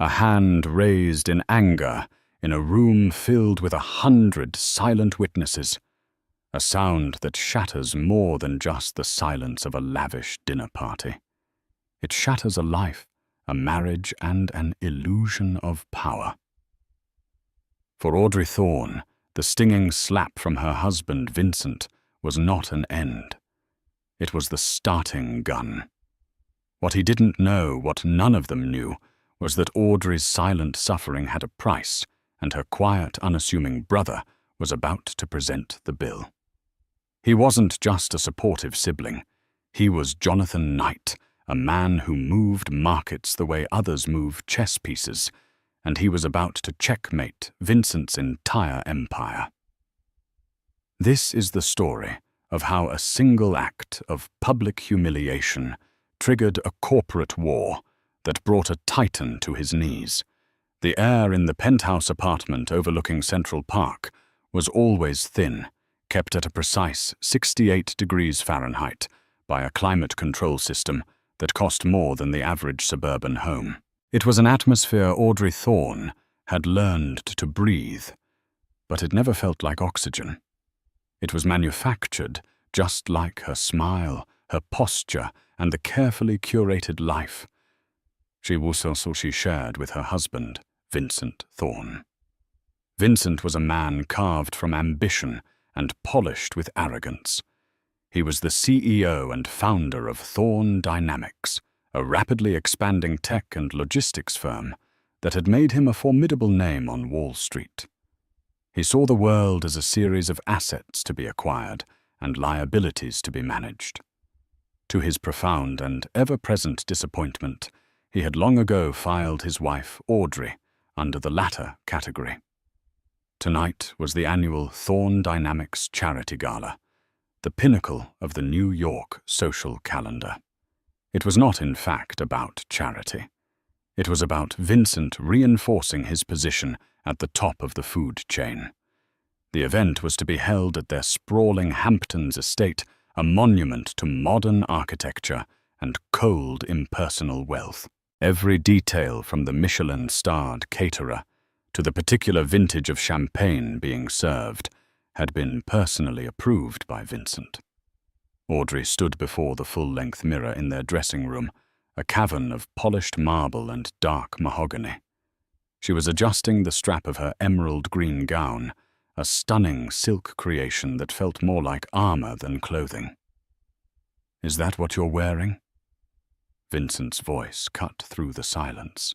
a hand raised in anger in a room filled with 100 silent witnesses, a sound that shatters more than just the silence of a lavish dinner party. It shatters a life, a marriage, and an illusion of power. For Audrey Thorne, the stinging slap from her husband, Vincent, was not an end. It was the starting gun. What he didn't know, what none of them knew, was that Audrey's silent suffering had a price, and her quiet, unassuming brother was about to present the bill. He wasn't just a supportive sibling. He was Jonathan Knight, a man who moved markets the way others move chess pieces, and he was about to checkmate Vincent's entire empire. This is the story of how a single act of public humiliation triggered a corporate war that brought a titan to his knees. The air in the penthouse apartment overlooking Central Park was always thin, kept at a precise 68 degrees Fahrenheit by a climate control system that cost more than the average suburban home. It was an atmosphere Audrey Thorne had learned to breathe, but it never felt like oxygen. It was manufactured just like her smile, her posture, and the carefully curated life she shared with her husband, Vincent Thorne. Vincent was a man carved from ambition and polished with arrogance. He was the CEO and founder of Thorne Dynamics, a rapidly expanding tech and logistics firm that had made him a formidable name on Wall Street. He saw the world as a series of assets to be acquired and liabilities to be managed. To his profound and ever-present disappointment, he had long ago filed his wife, Audrey, under the latter category. Tonight was the annual Thorne Dynamics Charity Gala, the pinnacle of the New York social calendar. It was not, in fact, about charity. It was about Vincent reinforcing his position at the top of the food chain. The event was to be held at their sprawling Hamptons estate, a monument to modern architecture and cold, impersonal wealth. Every detail, from the Michelin-starred caterer to the particular vintage of champagne being served, had been personally approved by Vincent. Audrey stood before the full-length mirror in their dressing room, a cavern of polished marble and dark mahogany. She was adjusting the strap of her emerald green gown, a stunning silk creation that felt more like armor than clothing. "Is that what you're wearing?" Vincent's voice cut through the silence.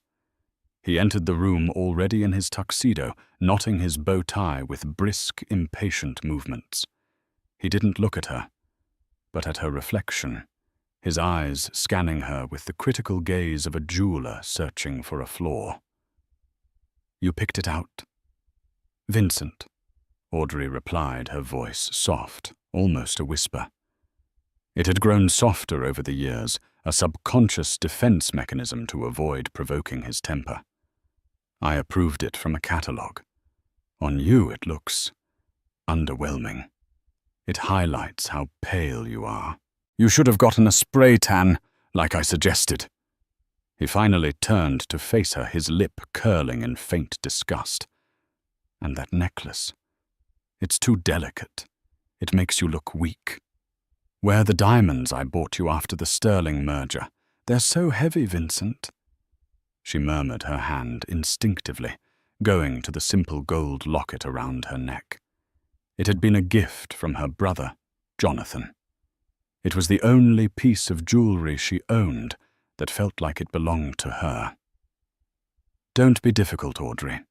He entered the room already in his tuxedo, knotting his bow tie with brisk, impatient movements. He didn't look at her, but at her reflection, his eyes scanning her with the critical gaze of a jeweler searching for a flaw. "You picked it out?" "Vincent," Audrey replied, her voice soft, almost a whisper. It had grown softer over the years, a subconscious defense mechanism to avoid provoking his temper. "I approved it from a catalogue. On you it looks underwhelming. It highlights how pale you are. You should have gotten a spray tan, like I suggested." He finally turned to face her, his lip curling in faint disgust. "And that necklace. It's too delicate. It makes you look weak. Wear the diamonds I bought you after the Sterling merger. They're so heavy, Vincent." She murmured, her hand instinctively going to the simple gold locket around her neck. It had been a gift from her brother, Jonathan. It was the only piece of jewelry she owned that felt like it belonged to her. "Don't be difficult, Audrey.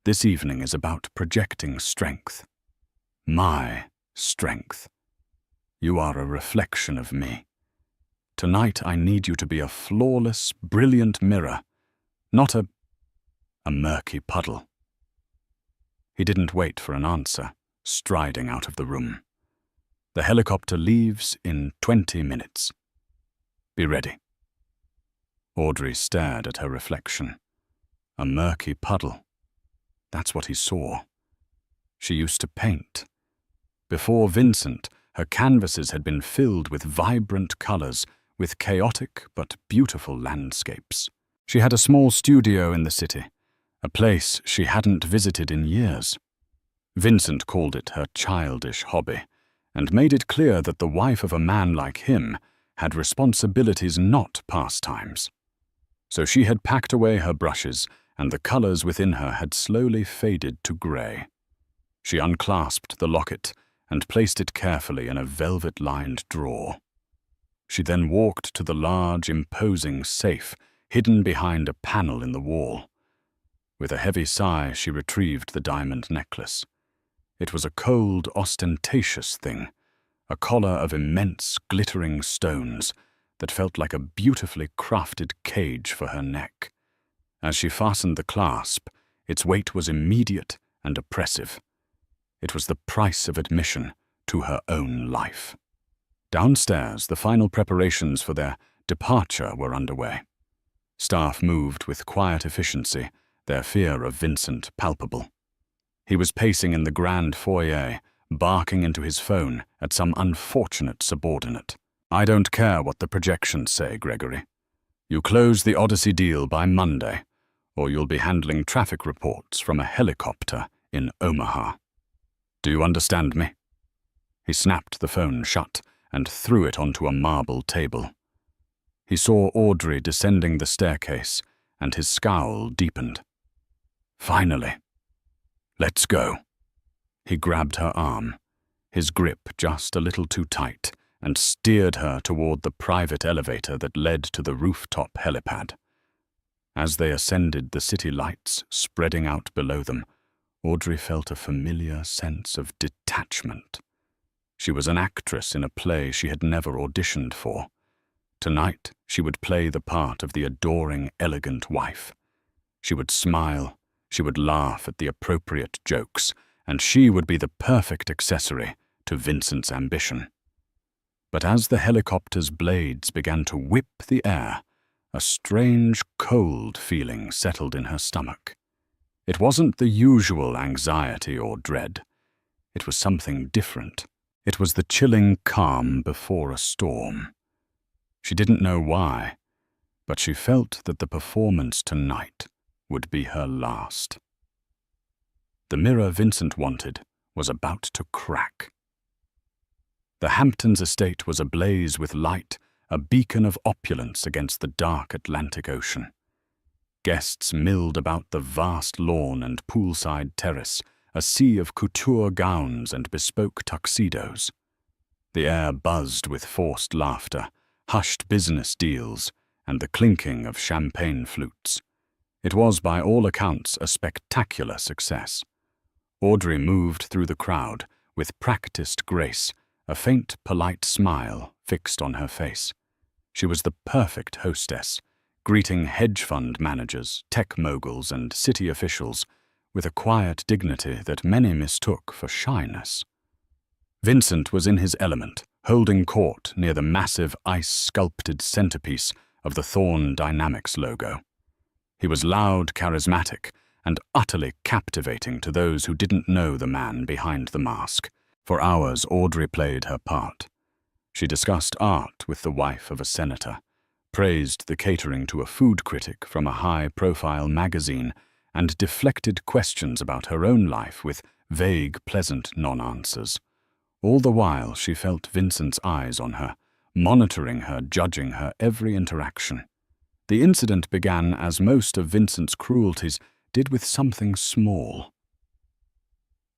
This evening is about projecting strength. My strength. You are a reflection of me. Tonight I need you to be a flawless, brilliant mirror, not a murky puddle." He didn't wait for an answer, striding out of the room. "The helicopter leaves in 20 minutes. Be ready." Audrey stared at her reflection. A murky puddle. That's what he saw. She used to paint. Before Vincent, her canvases had been filled with vibrant colors, with chaotic but beautiful landscapes. She had a small studio in the city, a place she hadn't visited in years. Vincent called it her childish hobby, and made it clear that the wife of a man like him had responsibilities, not pastimes. So she had packed away her brushes, and the colors within her had slowly faded to grey. She unclasped the locket and placed it carefully in a velvet-lined drawer. She then walked to the large, imposing safe hidden behind a panel in the wall. With a heavy sigh, she retrieved the diamond necklace. It was a cold, ostentatious thing, a collar of immense, glittering stones that felt like a beautifully crafted cage for her neck. As she fastened the clasp, its weight was immediate and oppressive. It was the price of admission to her own life. Downstairs, the final preparations for their departure were underway. Staff moved with quiet efficiency, their fear of Vincent palpable. He was pacing in the grand foyer, barking into his phone at some unfortunate subordinate. "I don't care what the projections say, Gregory. You close the Odyssey deal by Monday, or you'll be handling traffic reports from a helicopter in Omaha. Do you understand me?" He snapped the phone shut and threw it onto a marble table. He saw Audrey descending the staircase, and his scowl deepened. "Finally. Let's go." He grabbed her arm, his grip just a little too tight, and steered her toward the private elevator that led to the rooftop helipad. As they ascended, the city lights spreading out below them, Audrey felt a familiar sense of detachment. She was an actress in a play she had never auditioned for. Tonight, she would play the part of the adoring, elegant wife. She would smile, she would laugh at the appropriate jokes, and she would be the perfect accessory to Vincent's ambition. But as the helicopter's blades began to whip the air, a strange, cold feeling settled in her stomach. It wasn't the usual anxiety or dread. It was something different. It was the chilling calm before a storm. She didn't know why, but she felt that the performance tonight would be her last. The mirror Vincent wanted was about to crack. The Hamptons estate was ablaze with light, a beacon of opulence against the dark Atlantic Ocean. Guests milled about the vast lawn and poolside terrace, a sea of couture gowns and bespoke tuxedos. The air buzzed with forced laughter, hushed business deals, and the clinking of champagne flutes. It was, by all accounts, a spectacular success. Audrey moved through the crowd with practiced grace, a faint, polite smile fixed on her face. She was the perfect hostess, greeting hedge fund managers, tech moguls, and city officials with a quiet dignity that many mistook for shyness. Vincent was in his element, holding court near the massive ice-sculpted centerpiece of the Thorne Dynamics logo. He was loud, charismatic, and utterly captivating to those who didn't know the man behind the mask. For hours, Audrey played her part. She discussed art with the wife of a senator, praised the catering to a food critic from a high-profile magazine, and deflected questions about her own life with vague, pleasant non-answers. All the while, she felt Vincent's eyes on her, monitoring her, judging her every interaction. The incident began as most of Vincent's cruelties did, with something small.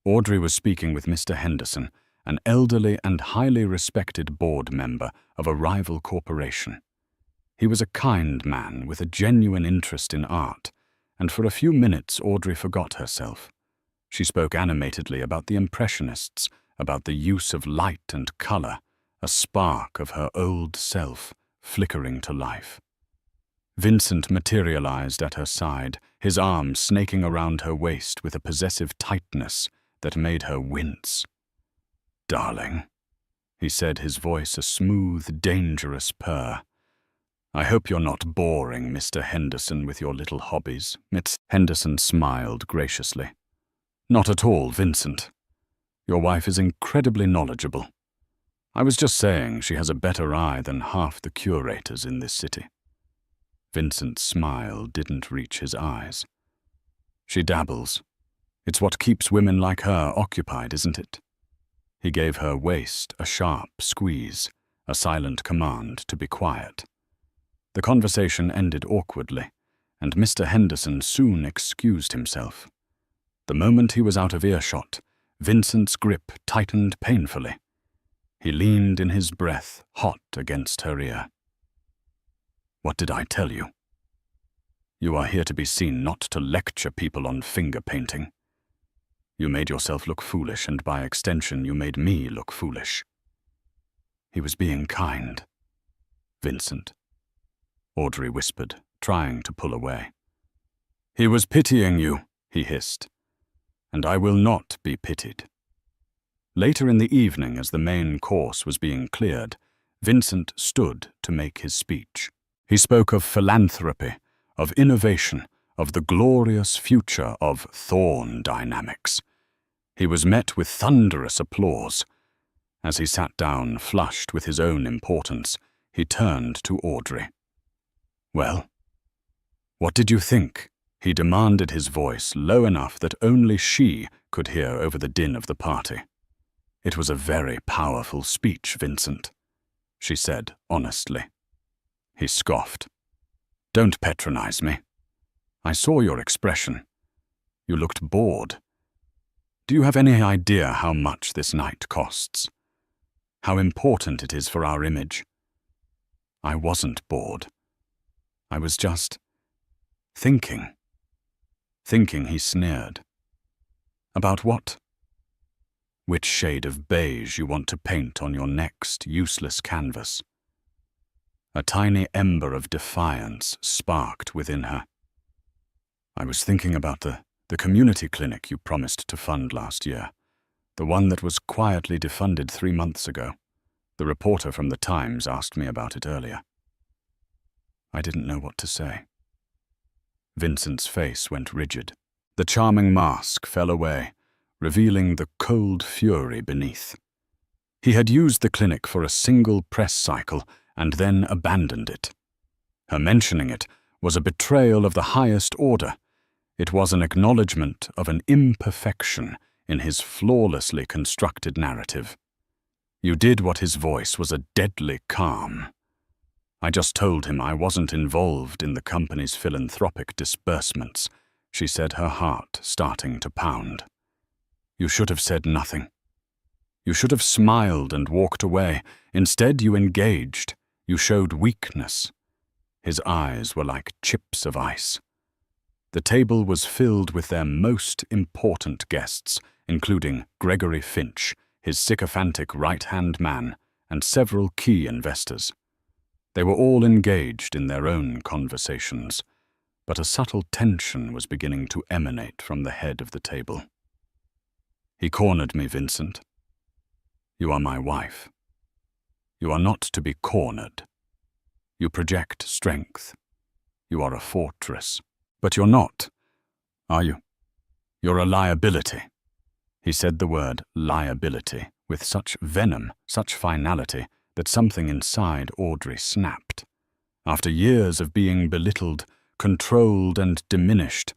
Audrey was speaking with Mr. Henderson, an elderly and highly respected board member of a rival corporation. He was a kind man with a genuine interest in art, and for a few minutes Audrey forgot herself. She spoke animatedly about the Impressionists, about the use of light and color, a spark of her old self flickering to life. Vincent materialized at her side, his arm snaking around her waist with a possessive tightness that made her wince. "Darling," he said, his voice a smooth, dangerous purr. "I hope you're not boring Mr. Henderson with your little hobbies." Miss Henderson smiled graciously. "Not at all, Vincent. Your wife is incredibly knowledgeable. I was just saying she has a better eye than half the curators in this city." Vincent's smile didn't reach his eyes. She dabbles. It's what keeps women like her occupied, isn't it? He gave her waist a sharp squeeze, a silent command to be quiet. The conversation ended awkwardly, and Mr. Henderson soon excused himself. The moment he was out of earshot, Vincent's grip tightened painfully. He leaned in his breath, hot against her ear. "What did I tell you? You are here to be seen, not to lecture people on finger painting. You made yourself look foolish, and by extension you made me look foolish." "He was being kind, Vincent," Audrey whispered, trying to pull away. "He was pitying you," he hissed. "And I will not be pitied." Later in the evening, as the main course was being cleared, Vincent stood to make his speech. He spoke of philanthropy, of innovation, of the glorious future of Thorn dynamics. He was met with thunderous applause. As he sat down, flushed with his own importance, he turned to Audrey. "Well, what did you think?" he demanded, his voice low enough that only she could hear over the din of the party. "It was a very powerful speech, Vincent," she said honestly. He scoffed. "Don't patronize me. I saw your expression. You looked bored. Do you have any idea how much this night costs? How important it is for our image?" I wasn't bored. I was just thinking. Thinking, he sneered. "About what?" "Which shade of beige you want to paint on your next useless canvas." A tiny ember of defiance sparked within her. "I was thinking about the community clinic you promised to fund last year, the one that was quietly defunded 3 months ago. The reporter from the Times asked me about it earlier." I didn't know what to say. Vincent's face went rigid. The charming mask fell away, revealing the cold fury beneath. He had used the clinic for a single press cycle and then abandoned it. Her mentioning it was a betrayal of the highest order. It was an acknowledgement of an imperfection in his flawlessly constructed narrative. "You did what," his voice was a deadly calm. "I just told him I wasn't involved in the company's philanthropic disbursements," she said, her heart starting to pound. "You should have said nothing. You should have smiled and walked away. Instead, you engaged. You showed weakness." His eyes were like chips of ice. The table was filled with their most important guests, including Gregory Finch, his sycophantic right-hand man, and several key investors. They were all engaged in their own conversations, but a subtle tension was beginning to emanate from the head of the table. He cornered me, "Vincent. You are my wife. You are not to be cornered. You project strength. You are a fortress. But you're not, are you? You're a liability." He said the word liability with such venom, such finality, that something inside Audrey snapped. After years of being belittled, controlled, and diminished,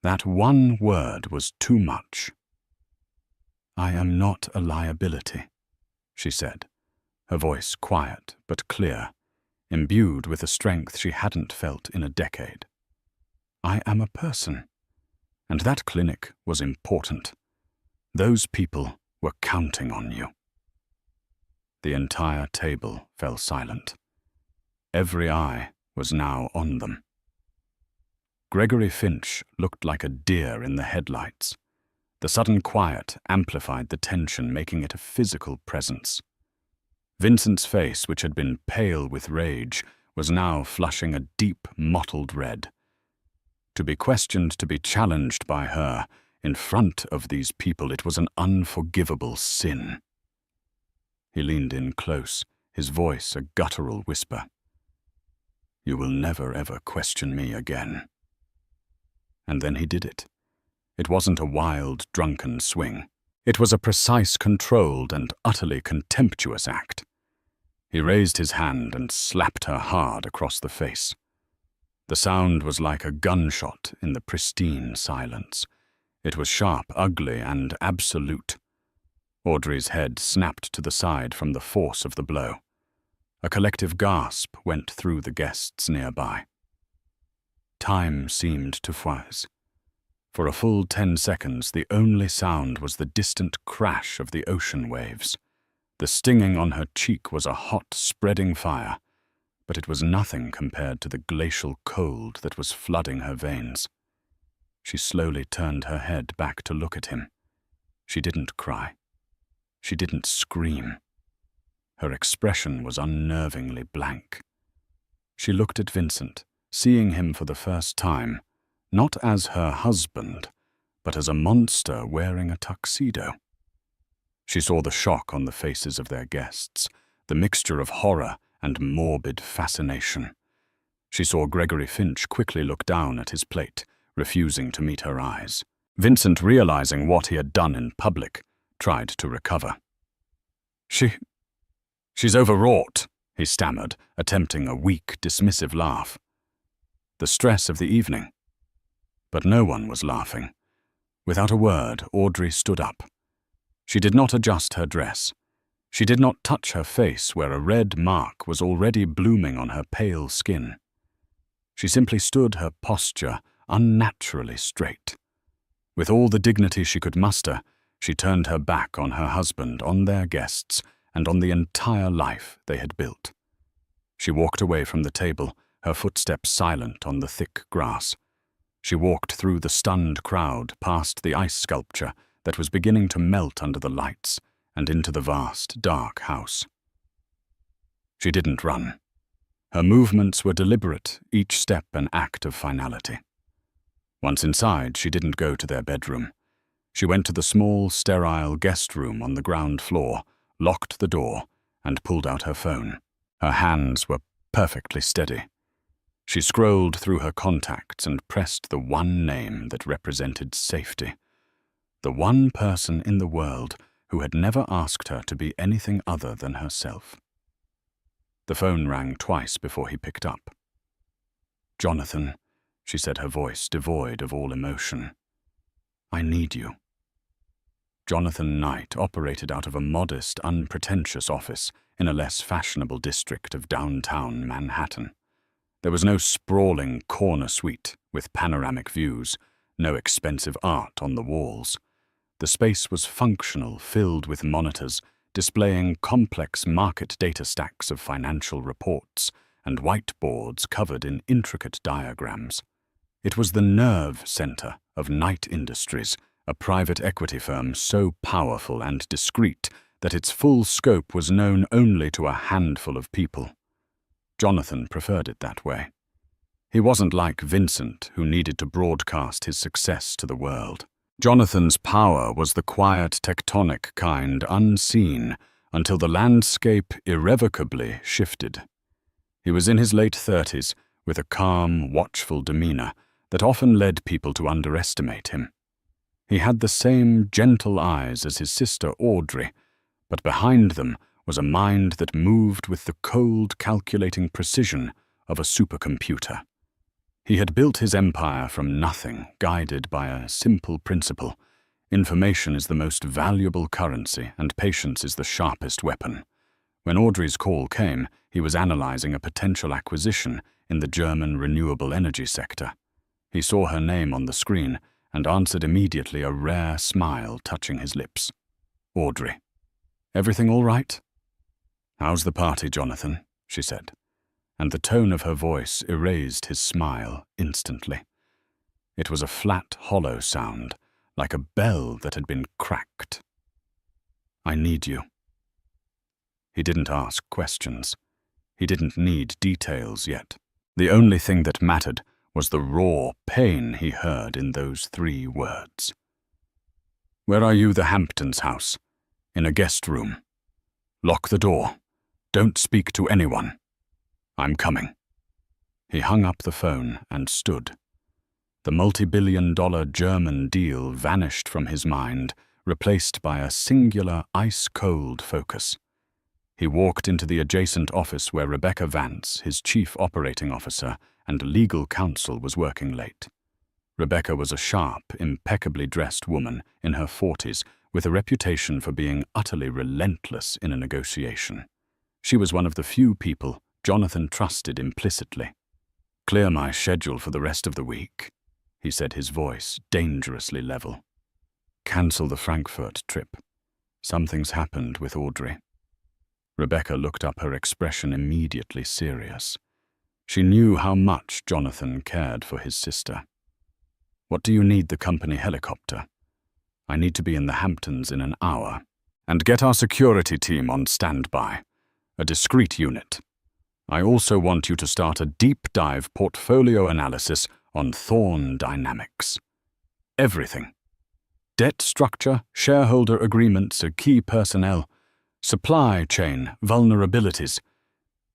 that one word was too much. "I am not a liability," she said, her voice quiet but clear, imbued with a strength she hadn't felt in a decade. "I am a person, and that clinic was important. Those people were counting on you." The entire table fell silent. Every eye was now on them. Gregory Finch looked like a deer in the headlights. The sudden quiet amplified the tension, making it a physical presence. Vincent's face, which had been pale with rage, was now flushing a deep, mottled red. To be questioned, to be challenged by her, in front of these people, it was an unforgivable sin. He leaned in close, his voice a guttural whisper. "You will never ever question me again." And then he did it. It wasn't a wild, drunken swing. It was a precise, controlled, and utterly contemptuous act. He raised his hand and slapped her hard across the face. The sound was like a gunshot in the pristine silence. It was sharp, ugly, and absolute. Audrey's head snapped to the side from the force of the blow. A collective gasp went through the guests nearby. Time seemed to freeze. For a full 10 seconds, the only sound was the distant crash of the ocean waves. The stinging on her cheek was a hot, spreading fire, but it was nothing compared to the glacial cold that was flooding her veins. She slowly turned her head back to look at him. She didn't cry. She didn't scream. Her expression was unnervingly blank. She looked at Vincent, seeing him for the first time, not as her husband, but as a monster wearing a tuxedo. She saw the shock on the faces of their guests, the mixture of horror and morbid fascination. She saw Gregory Finch quickly look down at his plate, refusing to meet her eyes. Vincent, realizing what he had done in public, tried to recover. She's overwrought, he stammered, attempting a weak, dismissive laugh. The stress of the evening. But no one was laughing. Without a word, Audrey stood up. She did not adjust her dress. She did not touch her face where a red mark was already blooming on her pale skin. She simply stood, her posture unnaturally straight. With all the dignity she could muster, she turned her back on her husband, on their guests, and on the entire life they had built. She walked away from the table, her footsteps silent on the thick grass. She walked through the stunned crowd, past the ice sculpture that was beginning to melt under the lights, and into the vast, dark house. She didn't run. Her movements were deliberate, each step an act of finality. Once inside, she didn't go to their bedroom. She went to the small, sterile guest room on the ground floor, locked the door, and pulled out her phone. Her hands were perfectly steady. She scrolled through her contacts and pressed the one name that represented safety. The one person in the world who had never asked her to be anything other than herself. The phone rang twice before he picked up. "Jonathan," she said, her voice devoid of all emotion. "I need you." Jonathan Knight operated out of a modest, unpretentious office in a less fashionable district of downtown Manhattan. There was no sprawling corner suite with panoramic views, no expensive art on the walls. The space was functional, filled with monitors, displaying complex market data stacks of financial reports and whiteboards covered in intricate diagrams. It was the nerve center of Knight Industries, a private equity firm so powerful and discreet that its full scope was known only to a handful of people. Jonathan preferred it that way. He wasn't like Vincent, who needed to broadcast his success to the world. Jonathan's power was the quiet, tectonic kind, unseen, until the landscape irrevocably shifted. He was in his late 30s, with a calm, watchful demeanor that often led people to underestimate him. He had the same gentle eyes as his sister Audrey, but behind them was a mind that moved with the cold, calculating precision of a supercomputer. He had built his empire from nothing, guided by a simple principle. Information is the most valuable currency, and patience is the sharpest weapon. When Audrey's call came, he was analyzing a potential acquisition in the German renewable energy sector. He saw her name on the screen and answered immediately, a rare smile touching his lips. "Audrey. Everything all right?" "How's the party, Jonathan?" she said, and the tone of her voice erased his smile instantly. It was a flat, hollow sound, like a bell that had been cracked. "I need you." He didn't ask questions. He didn't need details yet. The only thing that mattered was the raw pain he heard in those 3 words. "Where are you? The Hamptons house. In a guest room. Lock the door. Don't speak to anyone. I'm coming." He hung up the phone and stood. The multi-billion-dollar German deal vanished from his mind, replaced by a singular, ice-cold focus. He walked into the adjacent office where Rebecca Vance, his chief operating officer, and legal counsel was working late. Rebecca was a sharp, impeccably dressed woman in her 40s with a reputation for being utterly relentless in a negotiation. She was one of the few people Jonathan trusted implicitly. "Clear my schedule for the rest of the week," he said, his voice dangerously level. "Cancel the Frankfurt trip. Something's happened with Audrey." Rebecca looked up, her expression immediately serious. She knew how much Jonathan cared for his sister. "What do you need the company helicopter?" "I need to be in the Hamptons in an hour. And get our security team on standby. A discreet unit. I also want you to start a deep dive portfolio analysis on Thorn dynamics. Everything. Debt structure, shareholder agreements, key personnel, supply chain vulnerabilities,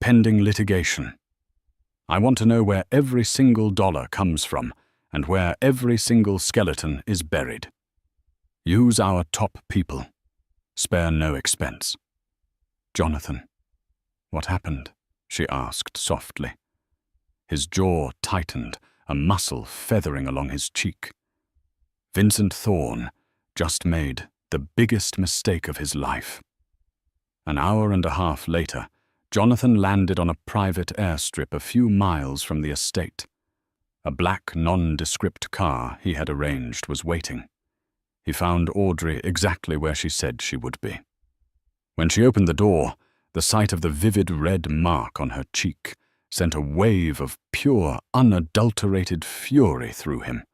pending litigation. I want to know where every single dollar comes from and where every single skeleton is buried. Use our top people. Spare no expense." "Jonathan, what happened?" she asked softly. His jaw tightened, a muscle feathering along his cheek. Vincent Thorn just made the biggest mistake of his life. An hour and a half later, Jonathan landed on a private airstrip a few miles from the estate. A black, nondescript car he had arranged was waiting. He found Audrey exactly where she said she would be. When she opened the door, the sight of the vivid red mark on her cheek sent a wave of pure, unadulterated fury through him.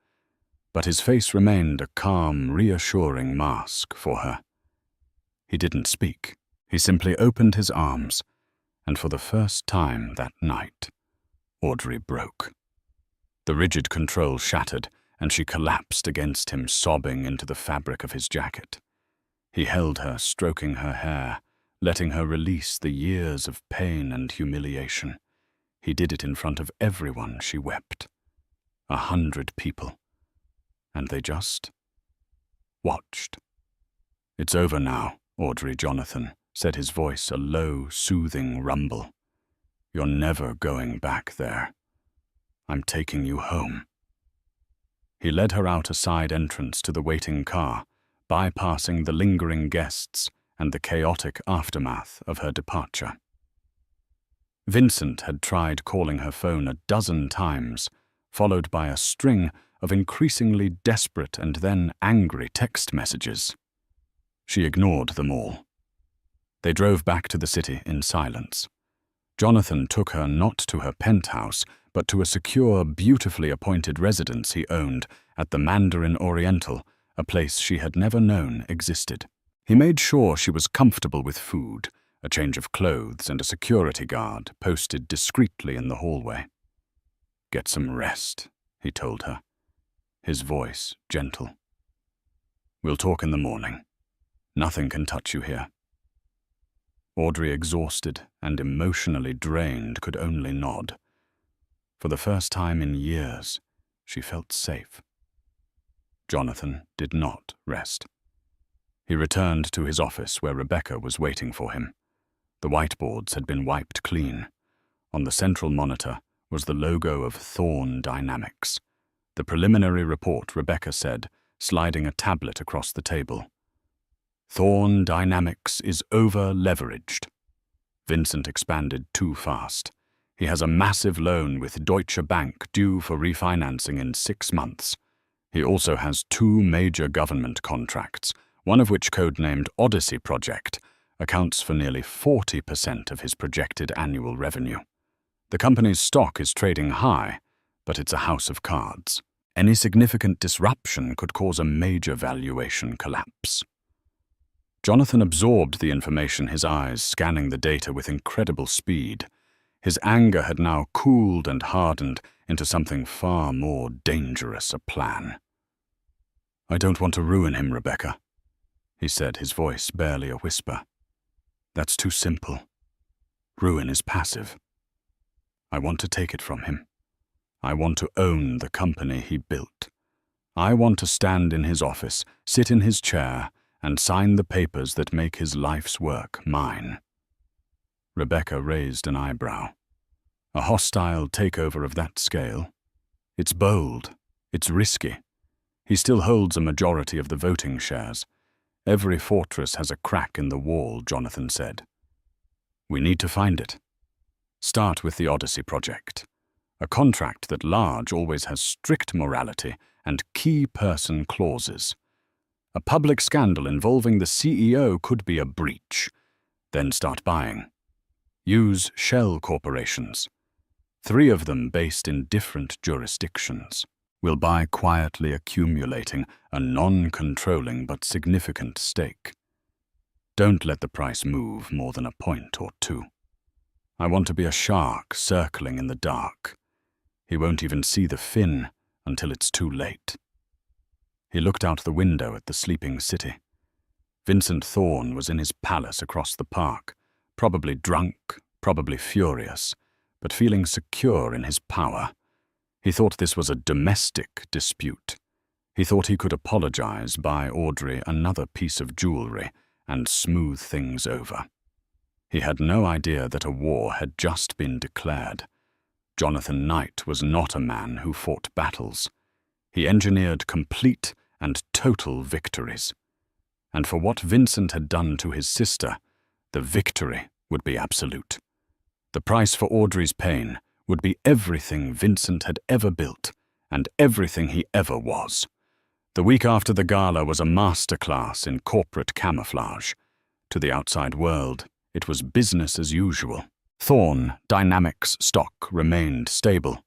But his face remained a calm, reassuring mask for her. He didn't speak. He simply opened his arms, and for the first time that night, Audrey broke. The rigid control shattered, and she collapsed against him, sobbing into the fabric of his jacket. He held her, stroking her hair, letting her release the years of pain and humiliation. He did it in front of everyone. She wept. 100 people. And they just watched. "It's over now, Audrey," Jonathan said, his voice a low, soothing rumble. "You're never going back there. I'm taking you home." He led her out a side entrance to the waiting car, bypassing the lingering guests and the chaotic aftermath of her departure. Vincent had tried calling her phone a dozen times, followed by a string of increasingly desperate and then angry text messages. She ignored them all. They drove back to the city in silence. Jonathan took her not to her penthouse, but to a secure, beautifully appointed residence he owned at the Mandarin Oriental, a place she had never known existed. He made sure she was comfortable with food, a change of clothes, and a security guard posted discreetly in the hallway. "Get some rest," he told her, his voice gentle. "We'll talk in the morning. Nothing can touch you here." Audrey, exhausted and emotionally drained, could only nod. For the first time in years, she felt safe. Jonathan did not rest. He returned to his office where Rebecca was waiting for him. The whiteboards had been wiped clean. On the central monitor was the logo of Thorn Dynamics. The preliminary report, Rebecca said, sliding a tablet across the table. "Thorn Dynamics is over-leveraged." Vincent expanded too fast. "He has a massive loan with Deutsche Bank due for refinancing in 6 months. He also has 2 major government contracts, one of which, codenamed Odyssey Project, accounts for nearly 40% of his projected annual revenue. The company's stock is trading high, but it's a house of cards. Any significant disruption could cause a major valuation collapse." Jonathan absorbed the information, his eyes scanning the data with incredible speed. His anger had now cooled and hardened into something far more dangerous, a plan. "I don't want to ruin him, Rebecca," he said, his voice barely a whisper. "That's too simple. Ruin is passive. I want to take it from him. I want to own the company he built. I want to stand in his office, sit in his chair, and sign the papers that make his life's work mine." Rebecca raised an eyebrow. A hostile takeover of that scale? It's bold. It's risky. He still holds a majority of the voting shares. Every fortress has a crack in the wall, Jonathan said. We need to find it. Start with the Odyssey project. A contract that large always has strict morality and key person clauses. A public scandal involving the CEO could be a breach. Then start buying. Use shell corporations. 3 of them based in different jurisdictions. We'll buy quietly, accumulating a non-controlling but significant stake. Don't let the price move more than a point or 2. I want to be a shark circling in the dark. He won't even see the fin until it's too late. He looked out the window at the sleeping city. Vincent Thorne was in his palace across the park, probably drunk, probably furious, but feeling secure in his power. He thought this was a domestic dispute. He thought he could apologize, buy Audrey another piece of jewelry, and smooth things over. He had no idea that a war had just been declared. Jonathan Knight was not a man who fought battles. He engineered complete and total victories. And for what Vincent had done to his sister, the victory would be absolute. The price for Audrey's pain would be everything Vincent had ever built and everything he ever was. The week after the gala was a masterclass in corporate camouflage. To the outside world, it was business as usual. Thorne Dynamics stock remained stable,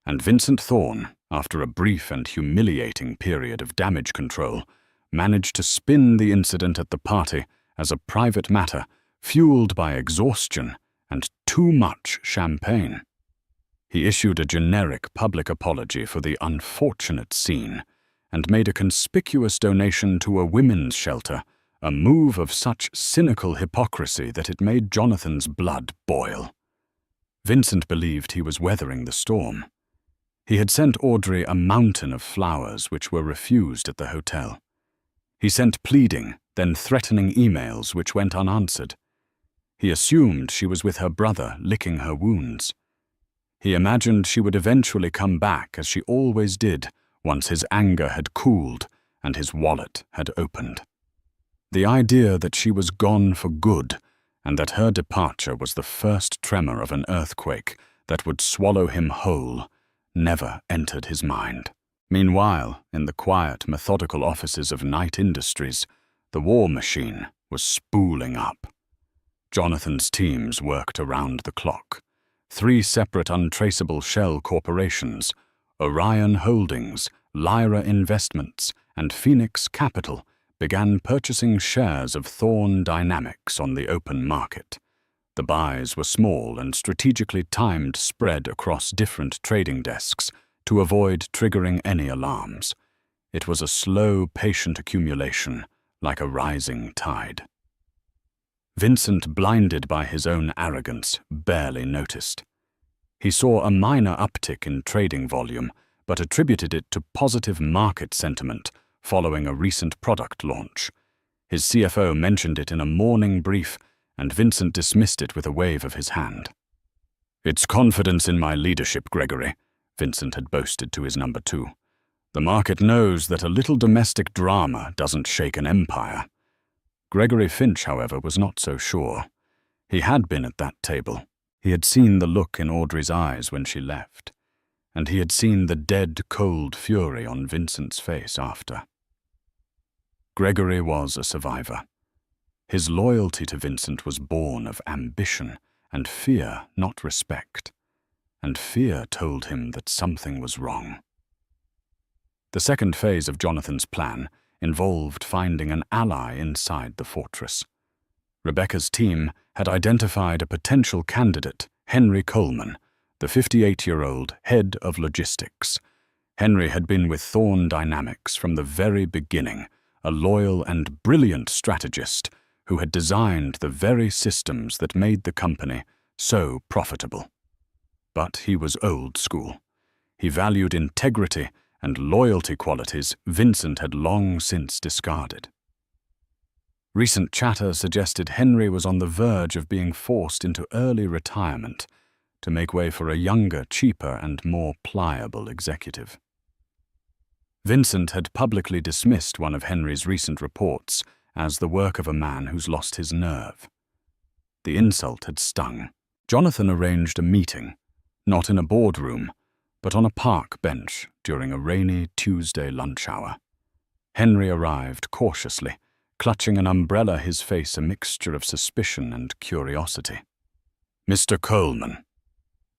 and Vincent Thorne, after a brief and humiliating period of damage control, managed to spin the incident at the party as a private matter fueled by exhaustion and too much champagne. He issued a generic public apology for the unfortunate scene and made a conspicuous donation to a women's shelter, a move of such cynical hypocrisy that it made Jonathan's blood boil. Vincent believed he was weathering the storm. He had sent Audrey a mountain of flowers which were refused at the hotel. He sent pleading, then threatening emails which went unanswered. He assumed she was with her brother, licking her wounds. He imagined she would eventually come back, as she always did, once his anger had cooled and his wallet had opened. The idea that she was gone for good and that her departure was the first tremor of an earthquake that would swallow him whole never entered his mind. Meanwhile, in the quiet, methodical offices of Knight Industries, the war machine was spooling up. Jonathan's teams worked around the clock. 3 separate untraceable shell corporations, Orion Holdings, Lyra Investments, and Phoenix Capital, began purchasing shares of Thorne Dynamics on the open market. The buys were small and strategically timed, spread across different trading desks to avoid triggering any alarms. It was a slow, patient accumulation, like a rising tide. Vincent, blinded by his own arrogance, barely noticed. He saw a minor uptick in trading volume, but attributed it to positive market sentiment following a recent product launch. His CFO mentioned it in a morning brief, and Vincent dismissed it with a wave of his hand. "It's confidence in my leadership, Gregory," Vincent had boasted to his number 2. "The market knows that a little domestic drama doesn't shake an empire." Gregory Finch, however, was not so sure. He had been at that table. He had seen the look in Audrey's eyes when she left, and he had seen the dead, cold fury on Vincent's face after. Gregory was a survivor. His loyalty to Vincent was born of ambition and fear, not respect, and fear told him that something was wrong. The second phase of Jonathan's plan involved finding an ally inside the fortress. Rebecca's team had identified a potential candidate, Henry Coleman, the 58-year-old head of logistics. Henry had been with Thorne Dynamics from the very beginning, a loyal and brilliant strategist who had designed the very systems that made the company so profitable. But he was old school. He valued integrity and loyalty qualities Vincent had long since discarded. Recent chatter suggested Henry was on the verge of being forced into early retirement, to make way for a younger, cheaper, and more pliable executive. Vincent had publicly dismissed one of Henry's recent reports as the work of a man who's lost his nerve. The insult had stung. Jonathan arranged a meeting, not in a boardroom, but on a park bench during a rainy Tuesday lunch hour. Henry arrived cautiously, clutching an umbrella, his face a mixture of suspicion and curiosity. "Mr. Coleman,"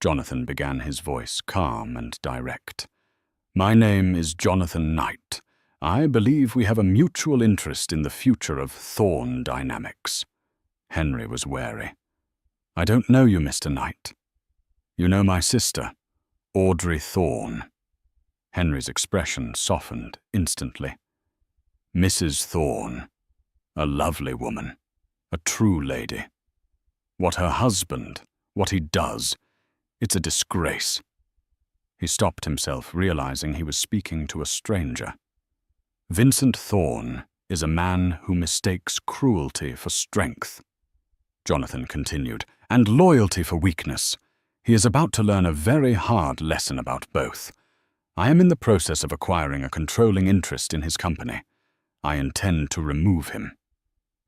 Jonathan began, his voice calm and direct. "My name is Jonathan Knight. I believe we have a mutual interest in the future of Thorn Dynamics." Henry was wary. "I don't know you, Mr. Knight. You know my sister, Audrey Thorn." Henry's expression softened instantly. "Mrs. Thorn, a lovely woman, a true lady. What her husband, what he does, it's a disgrace." He stopped himself, realizing he was speaking to a stranger. "Vincent Thorn is a man who mistakes cruelty for strength," Jonathan continued, "and loyalty for weakness. He is about to learn a very hard lesson about both. I am in the process of acquiring a controlling interest in his company. I intend to remove him.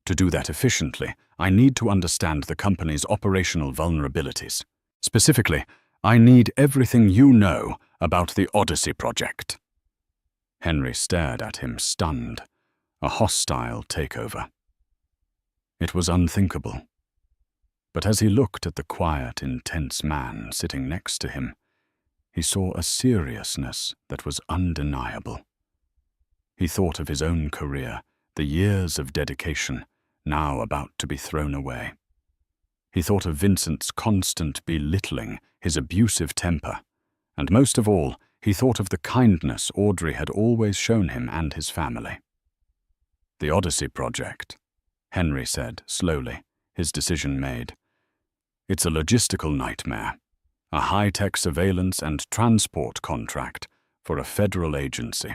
To do that efficiently, I need to understand the company's operational vulnerabilities. Specifically, I need everything you know about the Odyssey project." Henry stared at him, stunned. A hostile takeover. It was unthinkable. But as he looked at the quiet, intense man sitting next to him, he saw a seriousness that was undeniable. He thought of his own career, the years of dedication, now about to be thrown away. He thought of Vincent's constant belittling, his abusive temper, and most of all, he thought of the kindness Audrey had always shown him and his family. "The Odyssey project," Henry said slowly, his decision made. "It's a logistical nightmare, a high-tech surveillance and transport contract for a federal agency.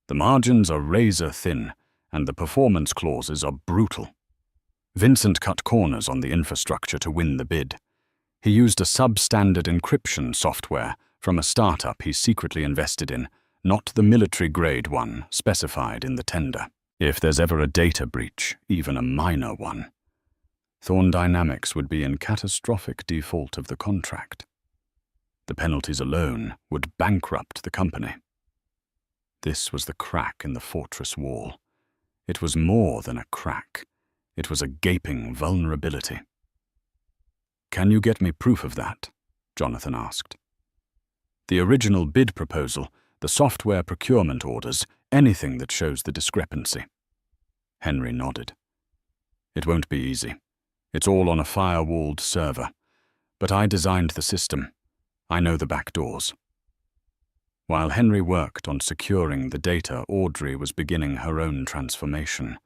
The margins are razor-thin, and the performance clauses are brutal. Vincent cut corners on the infrastructure to win the bid. He used a substandard encryption software from a startup he secretly invested in, not the military-grade one specified in the tender. If there's ever a data breach, even a minor one, Thorn Dynamics would be in catastrophic default of the contract. The penalties alone would bankrupt the company." This was the crack in the fortress wall. It was more than a crack. It was a gaping vulnerability. "Can you get me proof of that?" Jonathan asked. "The original bid proposal, the software procurement orders, anything that shows the discrepancy." Henry nodded. "It won't be easy. It's all on a firewalled server. But I designed the system. I know the back doors." While Henry worked on securing the data, Audrey was beginning her own transformation.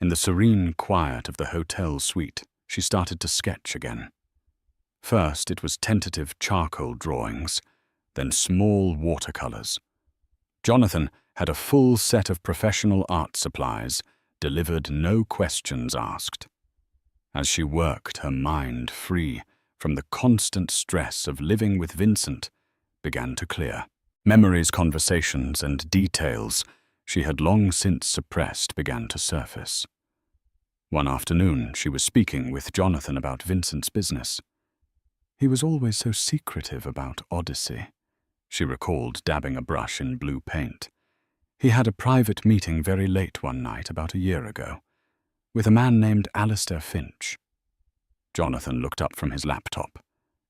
In the serene quiet of the hotel suite, she started to sketch again. First, it was tentative charcoal drawings, then small watercolors. Jonathan had a full set of professional art supplies, delivered no questions asked. As she worked, her mind, free from the constant stress of living with Vincent, began to clear. Memories, conversations, and details she had long since suppressed began to surface. One afternoon, she was speaking with Jonathan about Vincent's business. "He was always so secretive about Odyssey," she recalled, dabbing a brush in blue paint. "He had a private meeting very late one night about a year ago, with a man named Alistair Finch." Jonathan looked up from his laptop.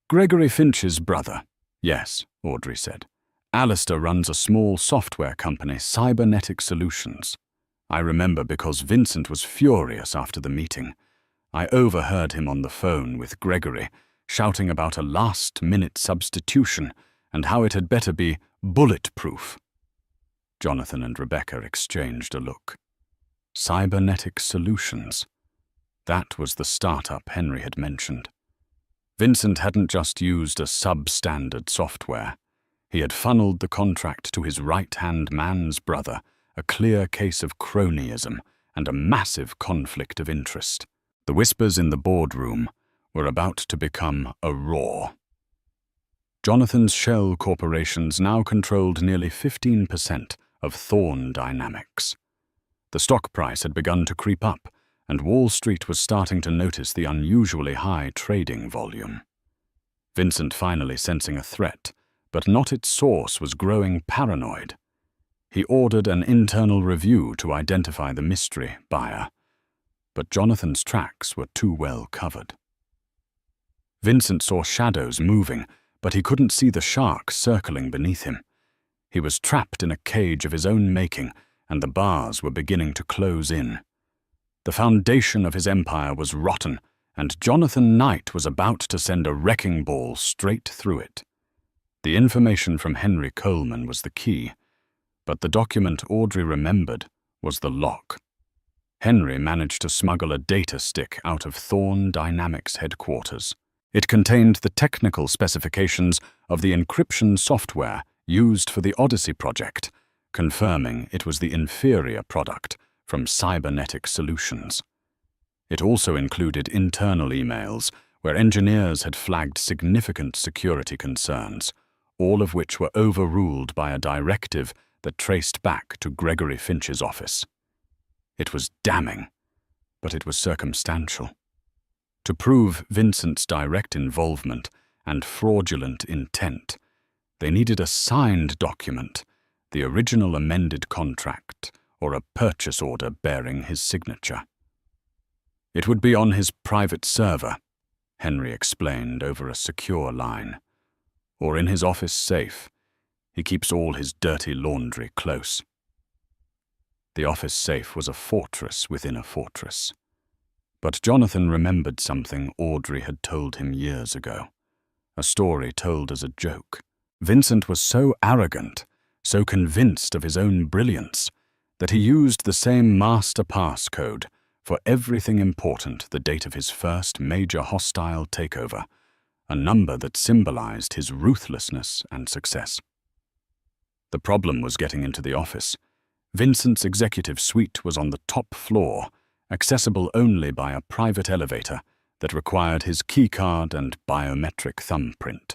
"Gregory Finch's brother." "Yes," Audrey said. "Alistair runs a small software company, Cybernetic Solutions. I remember because Vincent was furious after the meeting. I overheard him on the phone with Gregory, shouting about a last-minute substitution and how it had better be bulletproof." Jonathan and Rebecca exchanged a look. Cybernetic Solutions. That was the startup Henry had mentioned. Vincent hadn't just used a substandard software. He had funneled the contract to his right-hand man's brother, a clear case of cronyism and a massive conflict of interest. The whispers in the boardroom were about to become a roar. Jonathan's shell corporations now controlled nearly 15% of Thorne Dynamics. The stock price had begun to creep up, and Wall Street was starting to notice the unusually high trading volume. Vincent, finally sensing a threat, but not its source, was growing paranoid. He ordered an internal review to identify the mystery buyer, but Jonathan's tracks were too well covered. Vincent saw shadows moving, but he couldn't see the shark circling beneath him. He was trapped in a cage of his own making, and the bars were beginning to close in. The foundation of his empire was rotten, and Jonathan Knight was about to send a wrecking ball straight through it. The information from Henry Coleman was the key, but the document Audrey remembered was the lock. Henry managed to smuggle a data stick out of Thorne Dynamics headquarters. It contained the technical specifications of the encryption software used for the Odyssey project, confirming it was the inferior product from Cybernetic Solutions. It also included internal emails where engineers had flagged significant security concerns, all of which were overruled by a directive that traced back to Gregory Finch's office. It was damning, but it was circumstantial. To prove Vincent's direct involvement and fraudulent intent, they needed a signed document, the original amended contract, or a purchase order bearing his signature. It would be on his private server, Henry explained over a secure line, or in his office safe. He keeps all his dirty laundry close. The office safe was a fortress within a fortress. But Jonathan remembered something Audrey had told him years ago, a story told as a joke. Vincent was so arrogant, so convinced of his own brilliance, that he used the same master passcode for everything important the date of his first major hostile takeover, a number that symbolized his ruthlessness and success. The problem was getting into the office. Vincent's executive suite was on the top floor, accessible only by a private elevator that required his keycard and biometric thumbprint.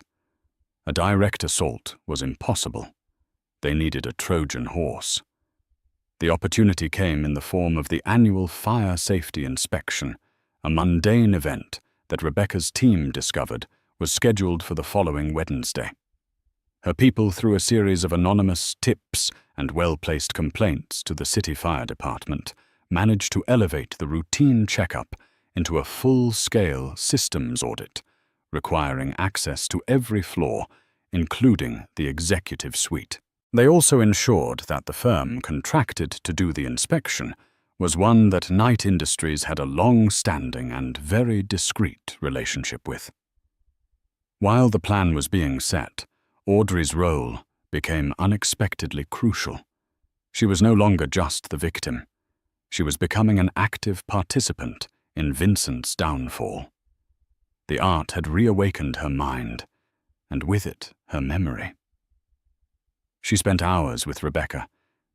A direct assault was impossible. They needed a Trojan horse. The opportunity came in the form of the annual fire safety inspection, a mundane event that Rebecca's team discovered was scheduled for the following Wednesday. Her people, through a series of anonymous tips and well-placed complaints to the city fire department, managed to elevate the routine checkup into a full-scale systems audit, requiring access to every floor, including the executive suite. They also ensured that the firm contracted to do the inspection was one that Knight Industries had a long-standing and very discreet relationship with. While the plan was being set, Audrey's role became unexpectedly crucial. She was no longer just the victim. She was becoming an active participant in Vincent's downfall. The art had reawakened her mind, and with it, her memory. She spent hours with Rebecca,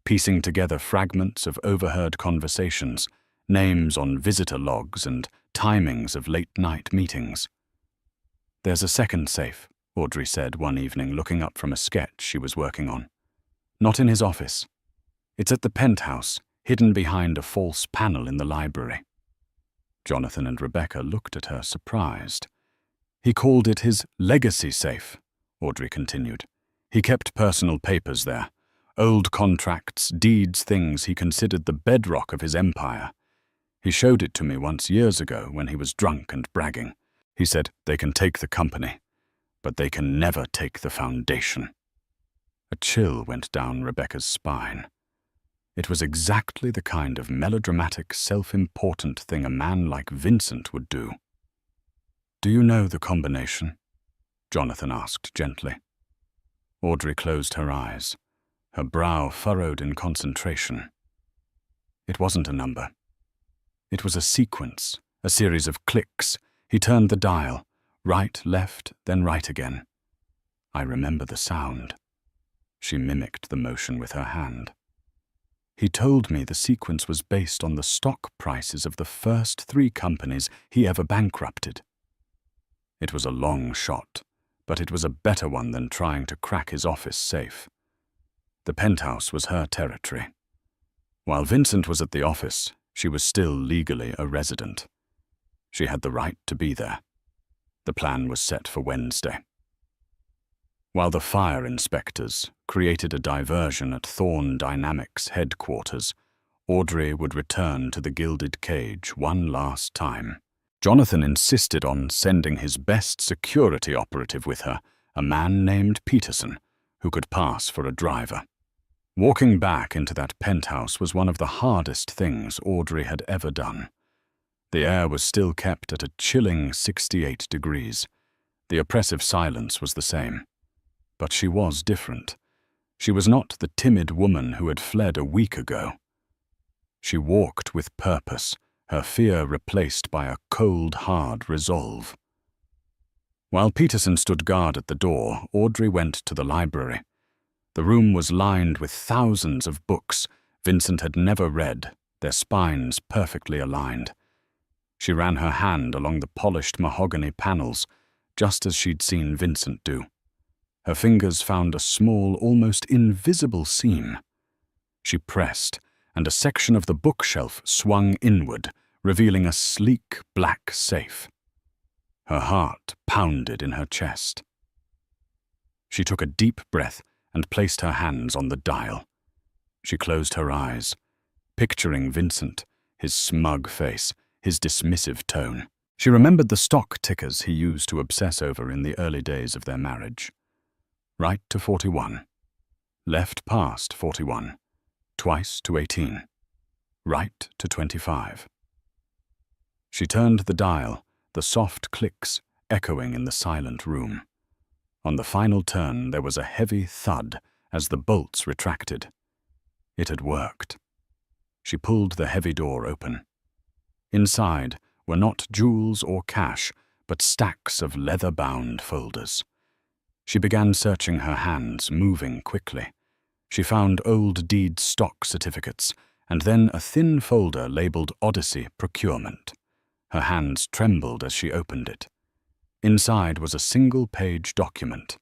piecing together fragments of overheard conversations, names on visitor logs, and timings of late-night meetings. "There's a second safe," Audrey said one evening, looking up from a sketch she was working on. "Not in his office. It's at the penthouse, hidden behind a false panel in the library." Jonathan and Rebecca looked at her, surprised. "He called it his legacy safe," Audrey continued. "He kept personal papers there, old contracts, deeds, things he considered the bedrock of his empire. He showed it to me once years ago when he was drunk and bragging. He said, 'They can take the company, but they can never take the foundation.'" A chill went down Rebecca's spine. It was exactly the kind of melodramatic, self-important thing a man like Vincent would do. "Do you know the combination?" Jonathan asked gently. Audrey closed her eyes, her brow furrowed in concentration. It wasn't a number. It was a sequence, a series of clicks. He turned the dial, right, left, then right again. "I remember the sound." She mimicked the motion with her hand. "He told me the sequence was based on the stock prices of the first 3 companies he ever bankrupted." It was a long shot, but it was a better one than trying to crack his office safe. The penthouse was her territory. While Vincent was at the office, she was still legally a resident. She had the right to be there. The plan was set for Wednesday. While the fire inspectors created a diversion at Thorn Dynamics headquarters, Audrey would return to the gilded cage one last time. Jonathan insisted on sending his best security operative with her, a man named Peterson, who could pass for a driver. Walking back into that penthouse was one of the hardest things Audrey had ever done. The air was still kept at a chilling 68 degrees. The oppressive silence was the same. But she was different. She was not the timid woman who had fled a week ago. She walked with purpose, her fear replaced by a cold, hard resolve. While Peterson stood guard at the door, Audrey went to the library. The room was lined with thousands of books Vincent had never read, their spines perfectly aligned. She ran her hand along the polished mahogany panels, just as she'd seen Vincent do. Her fingers found a small, almost invisible seam. She pressed, and a section of the bookshelf swung inward, revealing a sleek black safe. Her heart pounded in her chest. She took a deep breath and placed her hands on the dial. She closed her eyes, picturing Vincent, his smug face, his dismissive tone. She remembered the stock tickers he used to obsess over in the early days of their marriage. Right to 41. Left past 41. Twice to 18. Right to 25. She turned the dial, the soft clicks echoing in the silent room. On the final turn, there was a heavy thud as the bolts retracted. It had worked. She pulled the heavy door open. Inside were not jewels or cash, but stacks of leather-bound folders. She began searching her hands, moving quickly. She found old deed stock certificates, and then a thin folder labeled Odyssey Procurement. Her hands trembled as she opened it. Inside was a single-page document.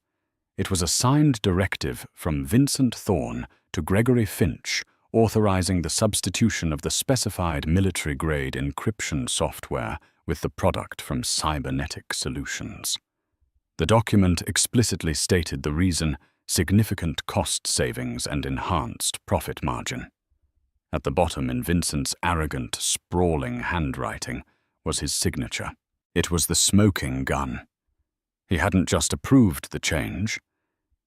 It was a signed directive from Vincent Thorn to Gregory Finch, authorizing the substitution of the specified military-grade encryption software with the product from Cybernetic Solutions. The document explicitly stated the reason: significant cost savings and enhanced profit margin. At the bottom, in Vincent's arrogant, sprawling handwriting, was his signature. It was the smoking gun. He hadn't just approved the change.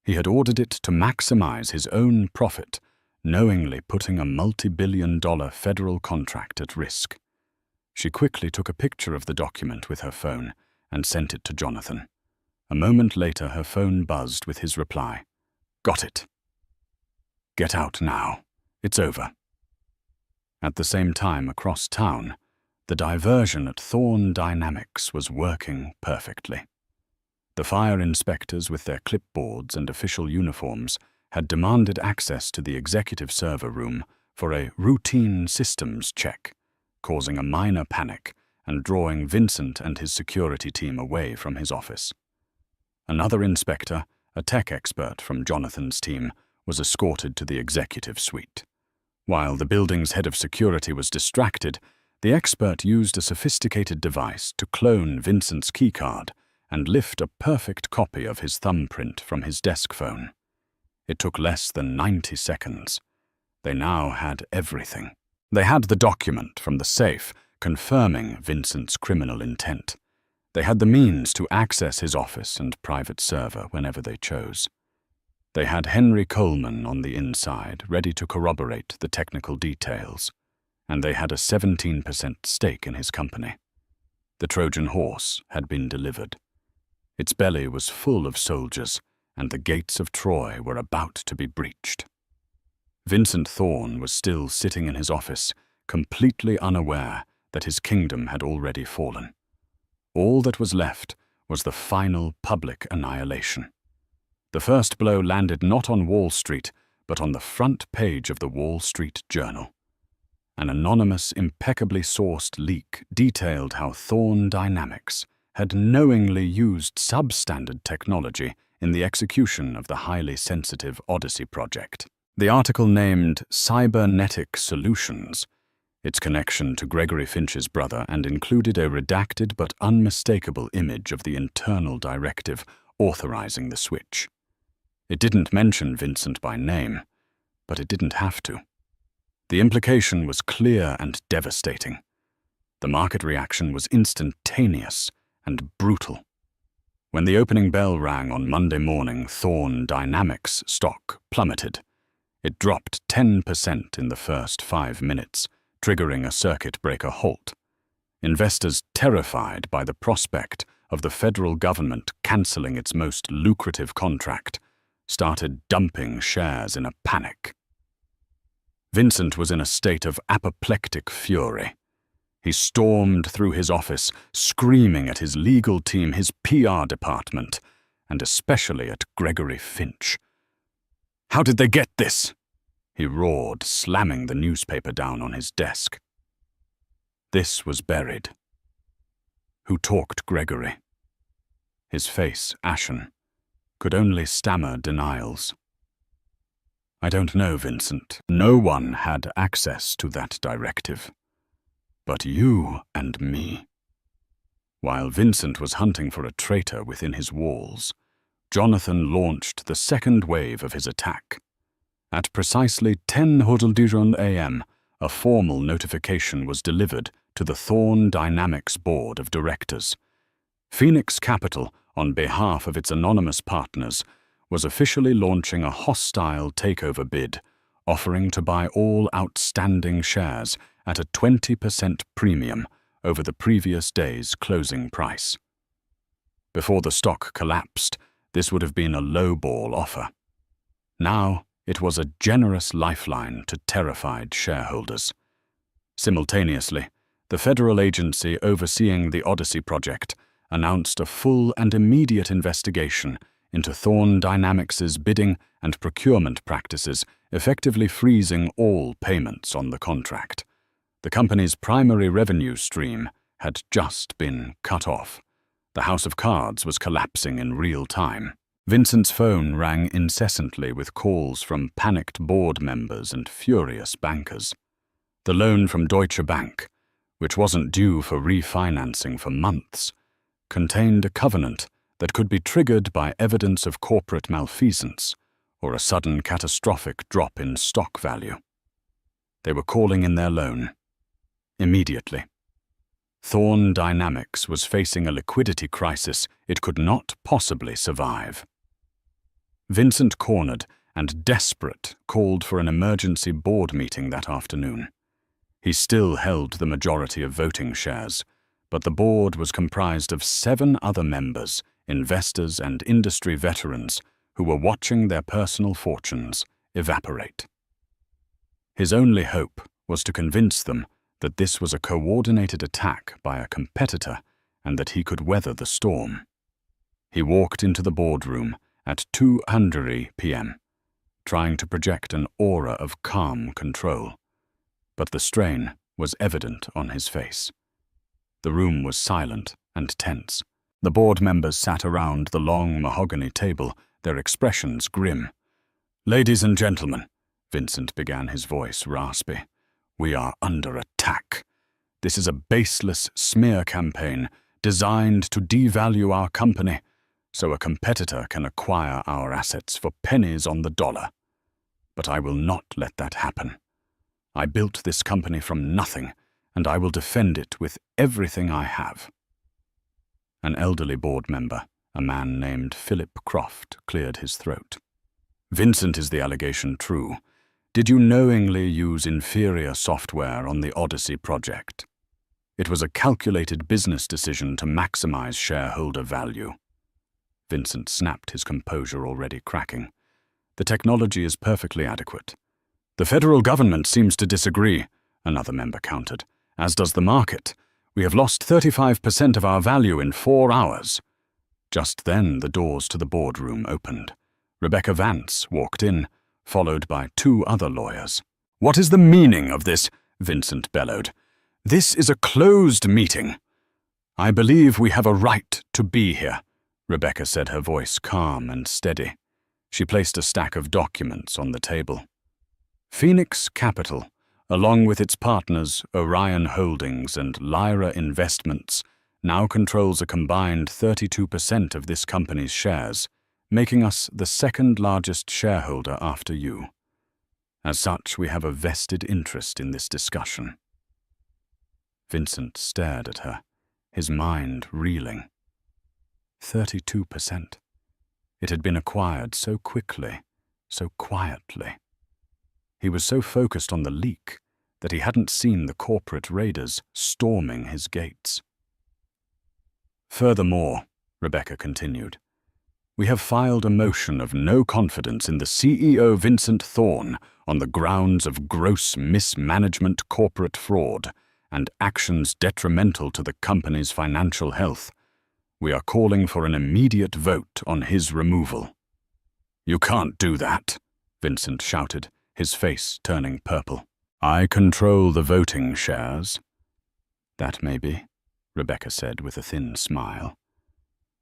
He had ordered it to maximize his own profit, knowingly putting a multi-billion-dollar federal contract at risk. She quickly took a picture of the document with her phone and sent it to Jonathan. A moment later, her phone buzzed with his reply. "Got it. Get out now. It's over." At the same time, across town, the diversion at Thorn Dynamics was working perfectly. The fire inspectors, with their clipboards and official uniforms, had demanded access to the executive server room for a routine systems check, causing a minor panic and drawing Vincent and his security team away from his office. Another inspector, a tech expert from Jonathan's team, was escorted to the executive suite. While the building's head of security was distracted, the expert used a sophisticated device to clone Vincent's keycard and lift a perfect copy of his thumbprint from his desk phone. It took less than 90 seconds. They now had everything. They had the document from the safe confirming Vincent's criminal intent. They had the means to access his office and private server whenever they chose. They had Henry Coleman on the inside, ready to corroborate the technical details, and they had a 17% stake in his company. The Trojan horse had been delivered. Its belly was full of soldiers, and the gates of Troy were about to be breached. Vincent Thorn was still sitting in his office, completely unaware that his kingdom had already fallen. All that was left was the final public annihilation. The first blow landed not on Wall Street, but on the front page of the Wall Street Journal. An anonymous, impeccably sourced leak detailed how Thorn Dynamics had knowingly used substandard technology in the execution of the highly sensitive Odyssey project. The article named Cybernetic Solutions its connection to Gregory Finch's brother and included a redacted but unmistakable image of the internal directive authorizing the switch. It didn't mention Vincent by name, but it didn't have to. The implication was clear and devastating. The market reaction was instantaneous and brutal. When the opening bell rang on Monday morning, Thorn Dynamics stock plummeted. It dropped 10% in the first 5 minutes, triggering a circuit breaker halt. Investors, terrified by the prospect of the federal government cancelling its most lucrative contract, started dumping shares in a panic. Vincent was in a state of apoplectic fury. He stormed through his office, screaming at his legal team, his PR department, and especially at Gregory Finch. "How did they get this?" he roared, slamming the newspaper down on his desk. This was buried. Who talked Gregory? His face ashen, could only stammer denials. "I don't know, Vincent. No one had access to that directive. But you and me." While Vincent was hunting for a traitor within his walls, Jonathan launched the second wave of his attack. At precisely 10:00 a.m., a formal notification was delivered to the Thorn Dynamics Board of Directors. Phoenix Capital, on behalf of its anonymous partners, was officially launching a hostile takeover bid, offering to buy all outstanding shares at a 20% premium over the previous day's closing price. Before the stock collapsed, this would have been a lowball offer. Now, it was a generous lifeline to terrified shareholders. Simultaneously, the federal agency overseeing the Odyssey project announced a full and immediate investigation into Thorn Dynamics' bidding and procurement practices, effectively freezing all payments on the contract. The company's primary revenue stream had just been cut off. The house of cards was collapsing in real time. Vincent's phone rang incessantly with calls from panicked board members and furious bankers. The loan from Deutsche Bank, which wasn't due for refinancing for months, contained a covenant that could be triggered by evidence of corporate malfeasance or a sudden catastrophic drop in stock value. They were calling in their loan. Immediately. Thorn Dynamics was facing a liquidity crisis it could not possibly survive. Vincent, cornered and desperate, called for an emergency board meeting that afternoon. He still held the majority of voting shares, but the board was comprised of 7 other members, investors and industry veterans who were watching their personal fortunes evaporate. His only hope was to convince them that this was a coordinated attack by a competitor and that he could weather the storm. He walked into the boardroom at 2:00 p.m., trying to project an aura of calm control. But the strain was evident on his face. The room was silent and tense. The board members sat around the long mahogany table, their expressions grim. "Ladies and gentlemen," Vincent began, his voice raspy, "we are under attack. This is a baseless smear campaign designed to devalue our company so a competitor can acquire our assets for pennies on the dollar. But I will not let that happen. I built this company from nothing, and I will defend it with everything I have." An elderly board member, a man named Philip Croft, cleared his throat. "Vincent, is the allegation true? Did you knowingly use inferior software on the Odyssey project?" "It was a calculated business decision to maximize shareholder value." Vincent snapped, his composure already cracking. "The technology is perfectly adequate." "The federal government seems to disagree," another member countered, "as does the market. We have lost 35% of our value in 4 hours. Just then, the doors to the boardroom opened. Rebecca Vance walked in, followed by 2 other lawyers. "What is the meaning of this?" Vincent bellowed. "This is a closed meeting." "I believe we have a right to be here," Rebecca said, her voice calm and steady. She placed a stack of documents on the table. Phoenix Capital, along with its partners Orion Holdings and Lyra Investments, now controls a combined 32% of this company's shares, making us the second largest shareholder after you. As such, we have a vested interest in this discussion. Vincent stared at her, his mind reeling. 32%. It had been acquired so quickly, so quietly. He was so focused on the leak that he hadn't seen the corporate raiders storming his gates. "Furthermore," Rebecca continued, "we have filed a motion of no confidence in the CEO Vincent Thorne on the grounds of gross mismanagement, corporate fraud, and actions detrimental to the company's financial health. We are calling for an immediate vote on his removal." "You can't do that," Vincent shouted, his face turning purple. "I control the voting shares." "That may be," Rebecca said with a thin smile.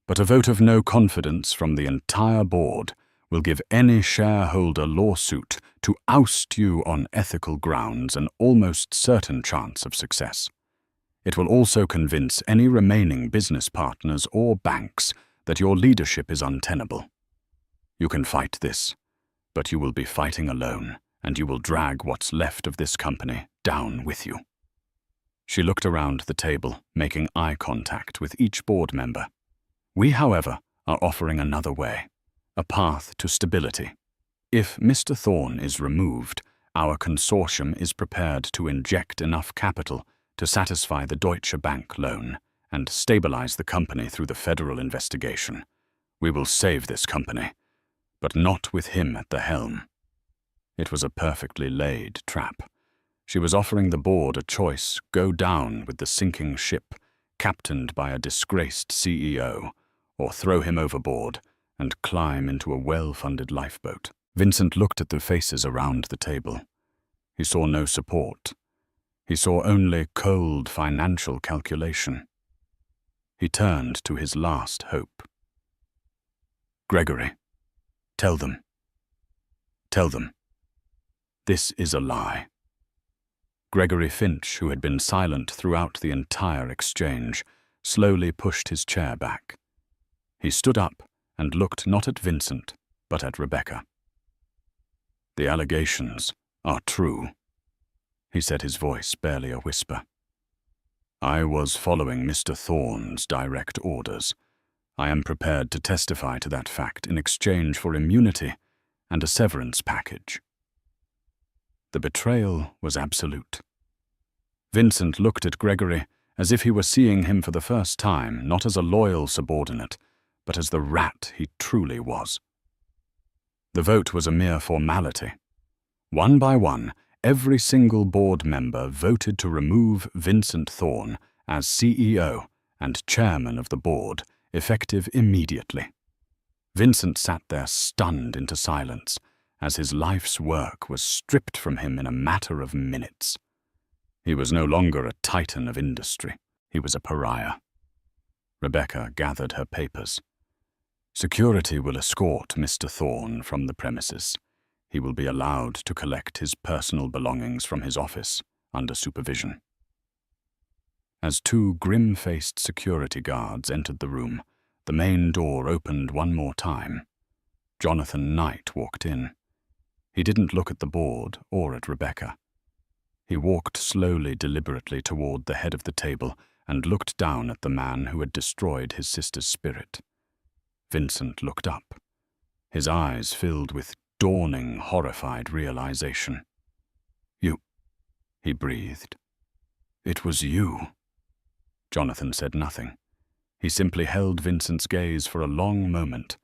"But a vote of no confidence from the entire board will give any shareholder lawsuit to oust you on ethical grounds an almost certain chance of success. It will also convince any remaining business partners or banks that your leadership is untenable. You can fight this, but you will be fighting alone, and you will drag what's left of this company down with you." She looked around the table, making eye contact with each board member. "We, however, are offering another way, a path to stability. If Mr. Thorne is removed, our consortium is prepared to inject enough capital to satisfy the Deutsche Bank loan and stabilize the company through the federal investigation. We will save this company, but not with him at the helm." It was a perfectly laid trap. She was offering the board a choice: go down with the sinking ship, captained by a disgraced CEO, or throw him overboard and climb into a well-funded lifeboat. Vincent looked at the faces around the table. He saw no support. He saw only cold financial calculation. He turned to his last hope. "Gregory, tell them. Tell them. This is a lie." Gregory Finch, who had been silent throughout the entire exchange, slowly pushed his chair back. He stood up and looked not at Vincent, but at Rebecca. "The allegations are true," he said, his voice barely a whisper. "I was following Mr. Thorne's direct orders. I am prepared to testify to that fact in exchange for immunity and a severance package." The betrayal was absolute. Vincent looked at Gregory as if he were seeing him for the first time, not as a loyal subordinate, but as the rat he truly was. The vote was a mere formality. One by one, every single board member voted to remove Vincent Thorne as CEO and chairman of the board, effective immediately. Vincent sat there stunned into silence, as his life's work was stripped from him in a matter of minutes. He was no longer a titan of industry. He was a pariah. Rebecca gathered her papers. "Security will escort Mr. Thorne from the premises. He will be allowed to collect his personal belongings from his office under supervision." As two grim-faced security guards entered the room, the main door opened one more time. Jonathan Knight walked in. He didn't look at the board or at Rebecca. He walked slowly, deliberately toward the head of the table and looked down at the man who had destroyed his sister's spirit. Vincent looked up, his eyes filled with dawning, horrified realization. "You," he breathed. "It was you." Jonathan said nothing. He simply held Vincent's gaze for a long moment,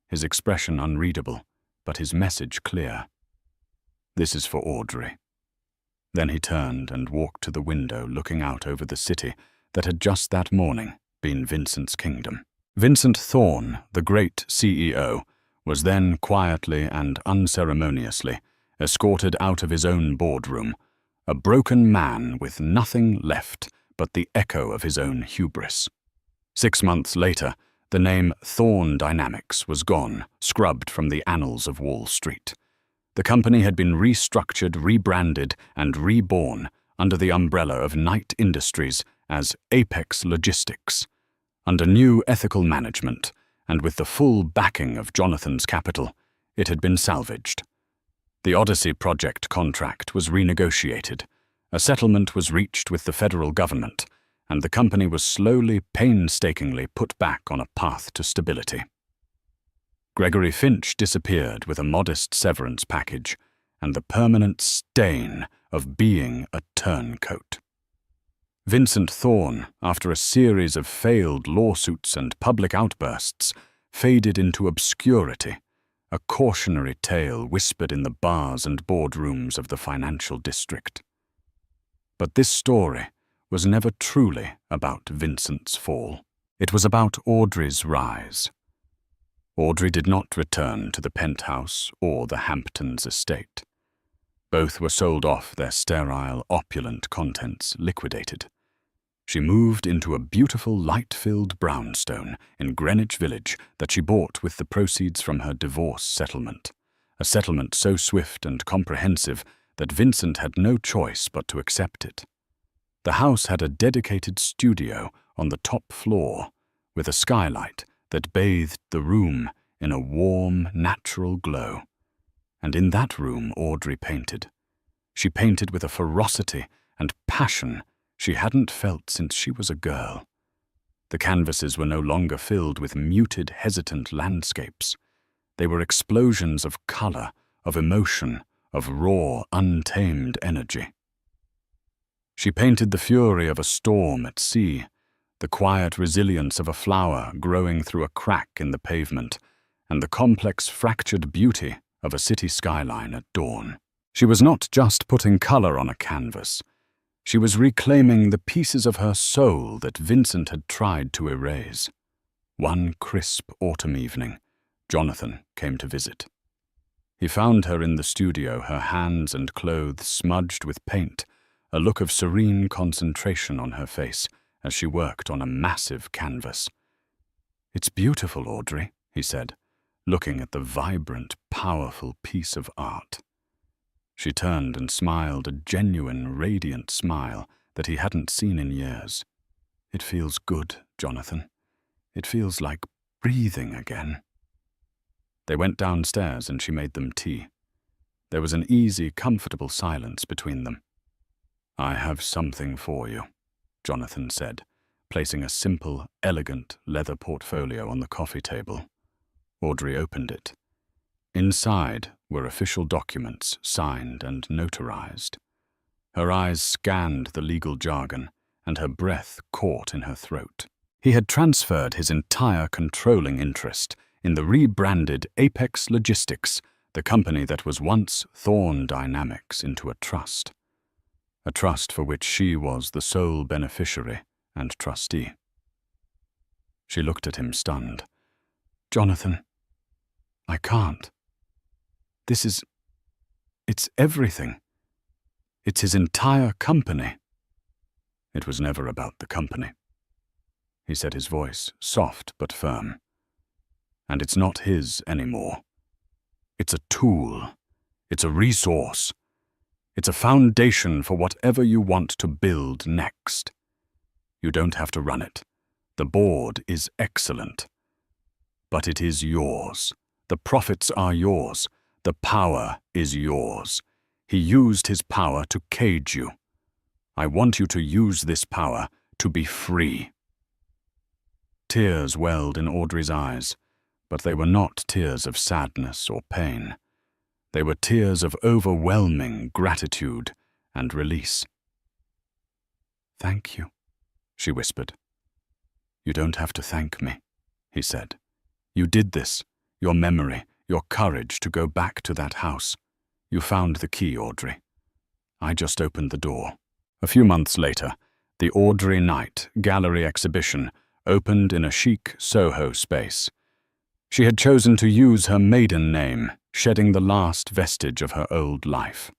his expression unreadable, but his message clear. "This is for Audrey." Then he turned and walked to the window looking out over the city that had just that morning been Vincent's kingdom. Vincent Thorne, the great CEO, was then quietly and unceremoniously escorted out of his own boardroom, a broken man with nothing left but the echo of his own hubris. 6 months later, the name Thorne Dynamics was gone, scrubbed from the annals of Wall Street. The company had been restructured, rebranded, and reborn under the umbrella of Knight Industries as Apex Logistics. Under new ethical management, and with the full backing of Jonathan's capital, it had been salvaged. The Odyssey project contract was renegotiated. A settlement was reached with the federal government, and the company was slowly, painstakingly put back on a path to stability. Gregory Finch disappeared with a modest severance package and the permanent stain of being a turncoat. Vincent Thorne, after a series of failed lawsuits and public outbursts, faded into obscurity, a cautionary tale whispered in the bars and boardrooms of the financial district. But this story was never truly about Vincent's fall. It was about Audrey's rise. Audrey did not return to the penthouse or the Hamptons estate. Both were sold off, their sterile, opulent contents liquidated. She moved into a beautiful, light-filled brownstone in Greenwich Village that she bought with the proceeds from her divorce settlement, a settlement so swift and comprehensive that Vincent had no choice but to accept it. The house had a dedicated studio on the top floor, with a skylight that bathed the room in a warm, natural glow. And in that room Audrey painted. She painted with a ferocity and passion she hadn't felt since she was a girl. The canvases were no longer filled with muted, hesitant landscapes. They were explosions of color, of emotion, of raw, untamed energy. She painted the fury of a storm at sea, the quiet resilience of a flower growing through a crack in the pavement, and the complex, fractured beauty of a city skyline at dawn. She was not just putting color on a canvas. She was reclaiming the pieces of her soul that Vincent had tried to erase. One crisp autumn evening, Jonathan came to visit. He found her in the studio, her hands and clothes smudged with paint, a look of serene concentration on her face as she worked on a massive canvas. "It's beautiful, Audrey," he said, looking at the vibrant, powerful piece of art. She turned and smiled, a genuine, radiant smile that he hadn't seen in years. "It feels good, Jonathan. It feels like breathing again." They went downstairs and she made them tea. There was an easy, comfortable silence between them. "I have something for you," Jonathan said, placing a simple, elegant leather portfolio on the coffee table. Audrey opened it. Inside were official documents signed and notarized. Her eyes scanned the legal jargon, and her breath caught in her throat. He had transferred his entire controlling interest in the rebranded Apex Logistics, the company that was once Thorne Dynamics, into a trust for which she was the sole beneficiary and trustee. She looked at him stunned. "Jonathan, I can't. It's everything. It's his entire company." "It was never about the company," he said, his voice soft but firm. "And it's not his anymore. It's a tool. It's a resource. It's a foundation for whatever you want to build next. You don't have to run it. The board is excellent. But it is yours. The profits are yours. The power is yours. He used his power to cage you. I want you to use this power to be free." Tears welled in Audrey's eyes, but they were not tears of sadness or pain. They were tears of overwhelming gratitude and release. "Thank you," she whispered. "You don't have to thank me," he said. "You did this, your memory, your courage to go back to that house. You found the key, Audrey. I just opened the door." A few months later, the Audrey Knight gallery exhibition opened in a chic Soho space. She had chosen to use her maiden name, shedding the last vestige of her old life.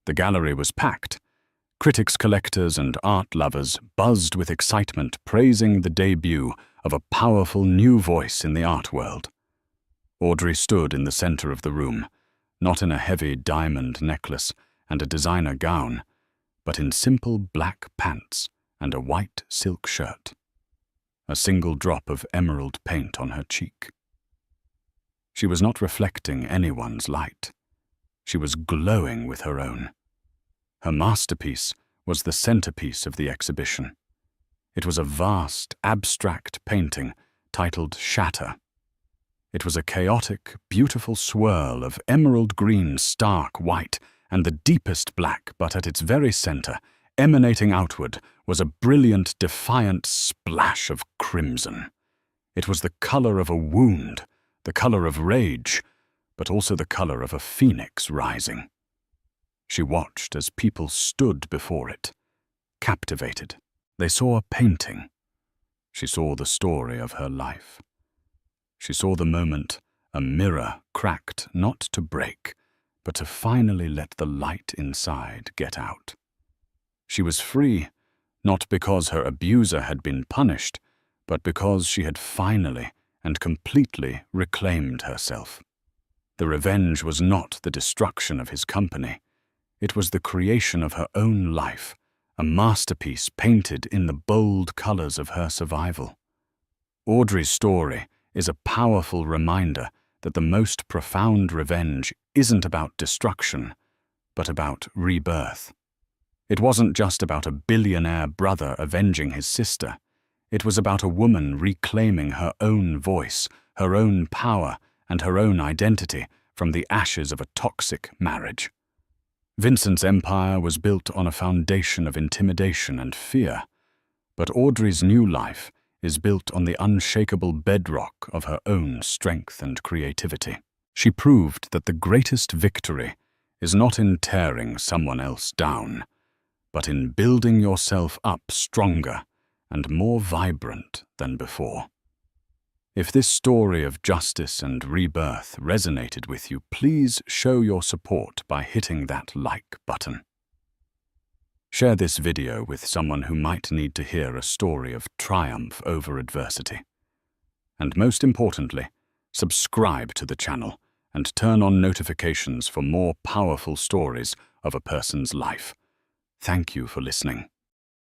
The gallery was packed. Critics, collectors, and art lovers buzzed with excitement, praising the debut of a powerful new voice in the art world. Audrey stood in the center of the room, not in a heavy diamond necklace and a designer gown, but in simple black pants and a white silk shirt. A single drop of emerald paint on her cheek. She was not reflecting anyone's light. She was glowing with her own. Her masterpiece was the centerpiece of the exhibition. It was a vast, abstract painting titled Shatter. It was a chaotic, beautiful swirl of emerald green, stark white, and the deepest black, but at its very center, emanating outward, was a brilliant, defiant splash of crimson. It was the color of a wound, the color of rage, but also the color of a phoenix rising. She watched as people stood before it, captivated. They saw a painting. She saw the story of her life. She saw the moment a mirror cracked not to break, but to finally let the light inside get out. She was free, not because her abuser had been punished, but because she had finally and completely reclaimed herself. The revenge was not the destruction of his company. It was the creation of her own life, a masterpiece painted in the bold colors of her survival. Audrey's story is a powerful reminder that the most profound revenge isn't about destruction, but about rebirth. It wasn't just about a billionaire brother avenging his sister. It was about a woman reclaiming her own voice, her own power, and her own identity from the ashes of a toxic marriage. Vincent's empire was built on a foundation of intimidation and fear, but Audrey's new life is built on the unshakable bedrock of her own strength and creativity. She proved that the greatest victory is not in tearing someone else down, but in building yourself up stronger and more vibrant than before. If this story of justice and rebirth resonated with you, please show your support by hitting that like button. Share this video with someone who might need to hear a story of triumph over adversity. And most importantly, subscribe to the channel and turn on notifications for more powerful stories of a person's life. Thank you for listening.